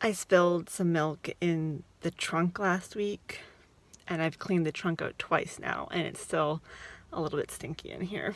I spilled some milk in the trunk last week, and I've cleaned the trunk out twice now, and it's still a little bit stinky in here.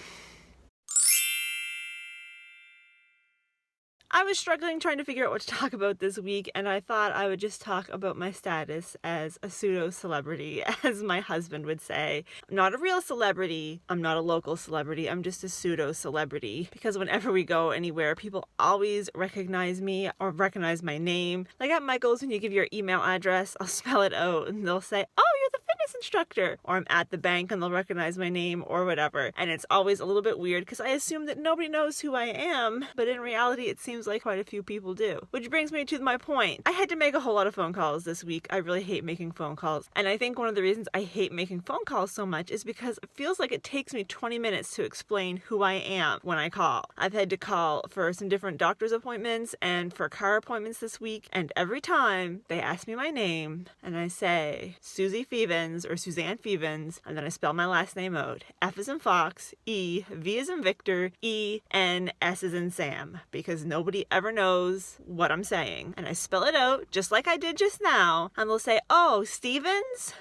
I was struggling trying to figure out what to talk about this week, and I thought I would just talk about my status as a pseudo celebrity, as my husband would say. I'm not a real celebrity, I'm not a local celebrity, I'm just a pseudo celebrity, because whenever we go anywhere, people always recognize me or recognize my name. Like at Michael's, when you give your email address, I'll spell it out and they'll say, "Oh, you're the fitness instructor," or I'm at the bank and they'll recognize my name or whatever. And it's always a little bit weird because I assume that nobody knows who I am, but in reality it seems like quite a few people do. Which brings me to my point. I had to make a whole lot of phone calls this week. I really hate making phone calls. And I think one of the reasons I hate making phone calls so much is because it feels like it takes me 20 minutes to explain who I am when I call. I've had to call for some different doctor's appointments and for car appointments this week, and every time they ask me my name and I say Suzi Fevens or Suzanne Fevens, and then I spell my last name out. F as in Fox, E, V as in Victor, E, N, S as in Sam, because nobody ever knows what I'm saying. And I spell it out just like I did just now, and they'll say, "Oh, Stevens?"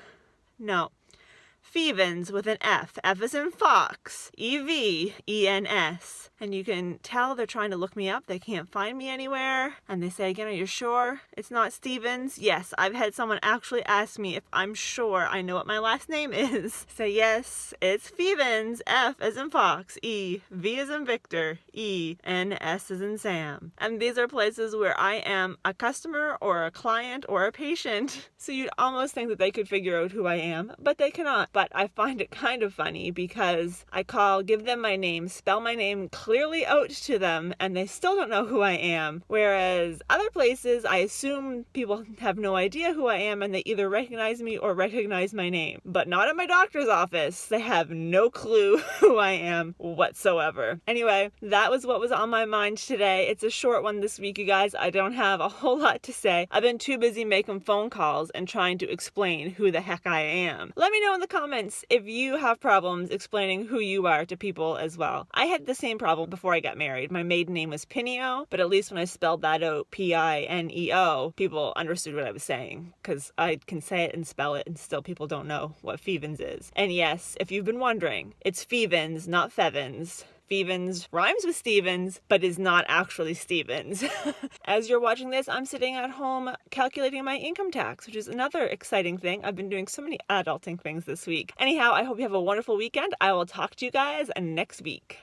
No. Fevens with an F. F as in Fox. E-V-E-N-S. And you can tell they're trying to look me up. They can't find me anywhere. And they say again, "Are you sure it's not Stevens?" Yes, I've had someone actually ask me if I'm sure I know what my last name is. Say, yes, it's Fevens. F as in Fox. E. V as in Victor. E. N. S as in Sam. And these are places where I am a customer or a client or a patient. So you'd almost think that they could figure out who I am, but they cannot. But I find it kind of funny because I call, give them my name, spell my name clearly out to them, and they still don't know who I am. Whereas other places, I assume people have no idea who I am and they either recognize me or recognize my name. But not at my doctor's office. They have no clue who I am whatsoever. Anyway, that was what was on my mind today. It's a short one this week, you guys. I don't have a whole lot to say. I've been too busy making phone calls and trying to explain who the heck I am. Let me know in the comments if you have problems explaining who you are to people as well. I had the same problem before I got married. My maiden name was Pineo, but at least when I spelled that out, P-I-N-E-O, people understood what I was saying, because I can say it and spell it and still people don't know what Fevens is. And yes, if you've been wondering, it's Fevens, not Fevens. Fevens rhymes with Stevens, but is not actually Stevens. As you're watching this, I'm sitting at home calculating my income tax, which is another exciting thing. I've been doing so many adulting things this week. Anyhow, I hope you have a wonderful weekend. I will talk to you guys next week.